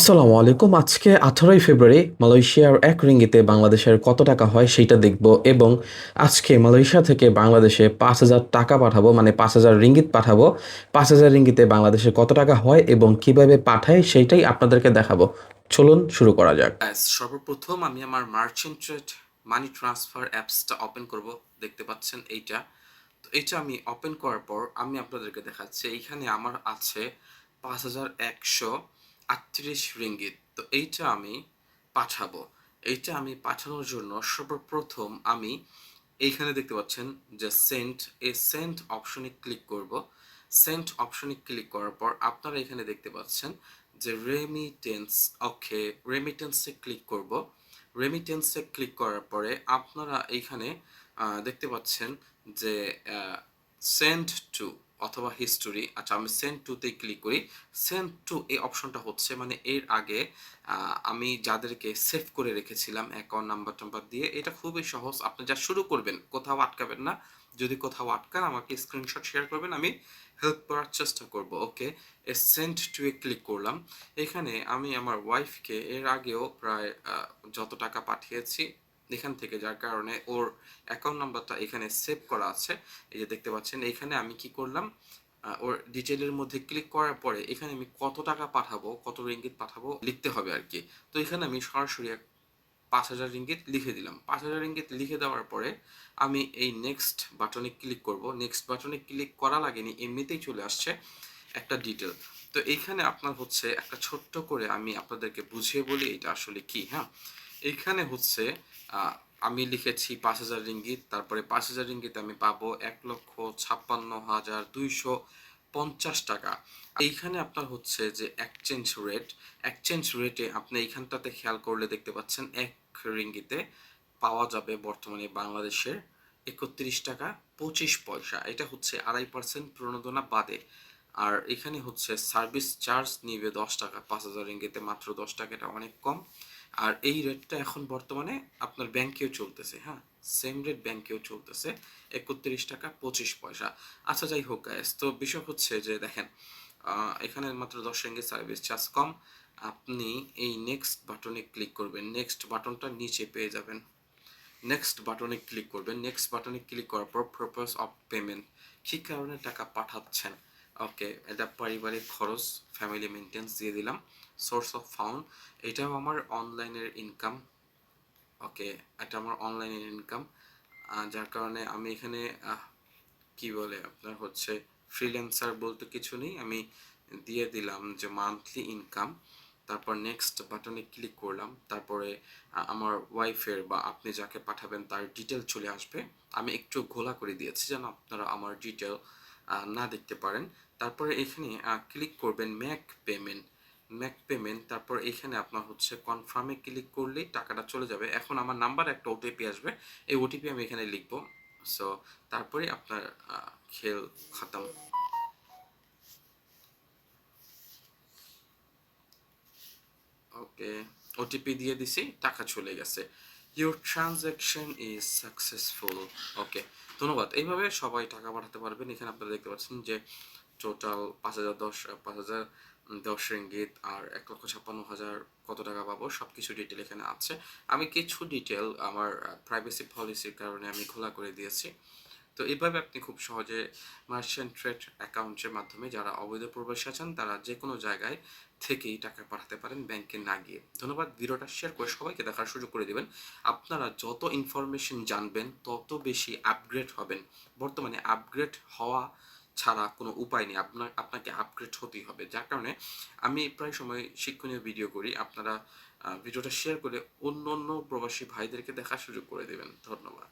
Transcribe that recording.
আসসালামু আলাইকুম। আজকে 18ই ফেব্রুয়ারি মালয়েশিয়ার ১ রিঙ্গিতে বাংলাদেশের কত টাকা হয় সেইটা দেখব এবং আজকে মালয়েশিয়া থেকে বাংলাদেশে ৫,০০০ টাকা পাঠাবো মানে ৫,০০০ রিঙ্গিত পাঠাবো। ৫,০০০ রিঙ্গিতে বাংলাদেশে কত টাকা হয় এবং কিভাবে পাঠায় সেইটাই আপনাদেরকে দেখাবো। চলুন শুরু করা যাক। সর্বপ্রথম আমি আমার মার্চেন্ট ট্রেড মানি ট্রান্সফার অ্যাপসটা ওপেন করব। দেখতে পাচ্ছেন এইটা। তো এইটা আমি ওপেন করার পর আমি আপনাদেরকে দেখাচ্ছি এইখানে আমার আছে ৫,১৩৮ রিঙ্গিত। তো এইটা আমি পাঠাবো। এইটা আমি পাঠানোর জন্য সর্বপ্রথম আমি এইখানে দেখতে পাচ্ছেন যে সেন্ড, এই সেন্ড অপশনে ক্লিক করব। সেন্ড অপশনে ক্লিক করার পর আপনারা এখানে দেখতে পাচ্ছেন যে রেমিটেন্স, ওকে, রেমিটেন্সে ক্লিক করব। রেমিটেন্সে ক্লিক করার পরে আপনারা এইখানে দেখতে পাচ্ছেন যে সেন্ড টু অথবা হিস্টোরি। আচ্ছা, আমি সেন্ড টুতেই ক্লিক করি। সেন্ড টু এই অপশনটা হচ্ছে মানে এর আগে আমি যাদেরকে সেভ করে রেখেছিলাম অ্যাকাউন্ট নাম্বার টাম্বার দিয়ে। এটা খুবই সহজ, আপনি যা শুরু করবেন কোথাও আটকাবেন না। যদি কোথাও আটকান আমাকে স্ক্রিনশট শেয়ার করবেন, আমি হেল্প করার চেষ্টা করব। ওকে, সেন্ড টু এ ক্লিক করলাম। এখানে আমি আমার ওয়াইফকে এর আগেও প্রায় যত টাকা পাঠিয়েছি এখান থেকে, যার কারণে ওর অ্যাকাউন্ট নাম্বারটা এখানে সেভ করা আছে। এই যে দেখতে পাচ্ছেন এইখানে আমি কি করলাম, ওর ডিটেলের মধ্যে ক্লিক করার পরে এখানে আমি কত টাকা পাঠাবো, কত রিঙ্গিত পাঠাবো লিখতে হবে আর কি। তো এখানে আমি সরাসরি ৫,০০০ রিঙ্গিত লিখে দিলাম। ৫,০০০ রিঙ্গিত লিখে দেওয়ার পরে আমি এই নেক্সট বাটনে ক্লিক করব। নেক্সট বাটনে ক্লিক করা লাগেনি, এমনিতেই চলে আসছে একটা ডিটেল। তো এইখানে আপনার হচ্ছে একটা ছোট্ট করে আমি আপনাদেরকে বুঝিয়ে বলি এটা আসলে কি। হ্যাঁ, এইখানে হচ্ছে আমি লিখেছি ৫,০০০ রিঙ্গিত, তারপরে ৫,০০০ রিঙ্গিত আমি পাবো ১,৫৬,২৫০ টাকা। এইখানে আপনার হচ্ছে যে এক্সচেঞ্জ রেট, এক্সচেঞ্জ রেটে আপনি এইখানটাতে খেয়াল করলে দেখতে পাচ্ছেন ১ রিঙ্গিতে পাওয়া যাবে বর্তমানে বাংলাদেশের ৩১ টাকা ২৫ পয়সা। এটা হচ্ছে ২.৫% প্রণোদনা বাদে। আর এখানে হচ্ছে সার্ভিস চার্জ নিবে ১০ টাকা। ৫,০০০ রিঙ্গিতে মাত্র ১০ টাকা, এটা অনেক কম। আর এই রেটটা এখন বর্তমানে আপনার ব্যাংকেও চলতেছে। হ্যাঁ, সেম রেট ব্যাংকেও চলতেছে, ৩১ টাকা ২৫ পয়সা। আচ্ছা, যাই হোক গাইস, তো বিষয় হচ্ছে যে দেখেন এখানে মাত্র ১০ রিঙ্গিত সার্ভিস চার্জ কম। আপনি এই নেক্সট বাটনে ক্লিক করবেন, নেক্সট বাটনটা নিচে পেয়ে যাবেন। নেক্সট বাটনে ক্লিক করবেন। নেক্সট বাটনে ক্লিক করার পর পারপাস অফ পেমেন্ট, কী কারণে টাকা পাঠাচ্ছেন। ওকে, এটা পারিবারিক খরচ, ফ্যামিলি মেনটেন্স দিয়ে দিলাম। সোর্স অফ ফান্ড, এটাও আমার অনলাইনের ইনকাম। ওকে, এটা আমার অনলাইনের ইনকাম, যার কারণে আমি এখানে কি বলে আপনার হচ্ছে ফ্রিল্যান্সার বলতে কিছু নেই, আমি দিয়ে দিলাম যে মান্থলি ইনকাম। তারপর নেক্সট বাটনে ক্লিক করলাম। তারপরে আমার ওয়াইফের বা আপনি যাকে পাঠাবেন তার ডিটেল চলে আসবে। আমি একটু ঘোলা করে দিয়েছি যেন আপনারা আমার ডিটেল না দেখতে পারেন। তারপরে এখানে ক্লিক করবেন ম্যাক পেমেন্ট, ম্যাক পেমেন্ট। তারপর এখানে আপনার হচ্ছে কনফার্মে ক্লিক করলেই টাকাটা চলে যাবে। এখন আমার নাম্বার একটা ওটিপি আসবে, এই ওটিপি আমি এখানে লিখবো। সো তারপরে আপনার খেল খতম। ওকে, ওটিপি দিয়ে দিছি, টাকা চলে গেছে। Your transaction is successful. Okay, ধন্যবাদ। এইভাবে সবাই টাকা পাঠাতে পারবেন। এখানে আপনারা দেখতে পাচ্ছেন যে টোটাল ৫,০১০ রিঙ্গিত আর ১,৫৬,০০০ কত টাকা পাবো সব কিছু ডিটেল এখানে আছে। আমি কিছু ডিটেল আমার প্রাইভেসি পলিসির কারণে আমি খোলা করে দিয়েছি। তো এইভাবে আপনি খুব সহজে মার্চেন্ট ট্রেড অ্যাকাউন্টের মাধ্যমে যারা অবৈধ প্রবাসী আছেন তারা যে কোনো জায়গায় থেকেই টাকা পাঠাতে পারেন ব্যাংকে না গিয়ে। ধন্যবাদ। ভিডিওটা শেয়ার করে সবাইকে দেখার সুযোগ করে দেবেন। আপনারা যত ইনফরমেশন জানবেন তত বেশি আপগ্রেড হবেন। বর্তমানে আপগ্রেড হওয়া ছাড়া কোনো উপায় নেই, আপনাকে আপগ্রেড হতেই হবে। যার কারণে আমি প্রায় সময় শিক্ষণীয় ভিডিও করি। আপনারা ভিডিওটা শেয়ার করে অন্য অন্য প্রবাসী ভাইদেরকে দেখার সুযোগ করে দেবেন। ধন্যবাদ।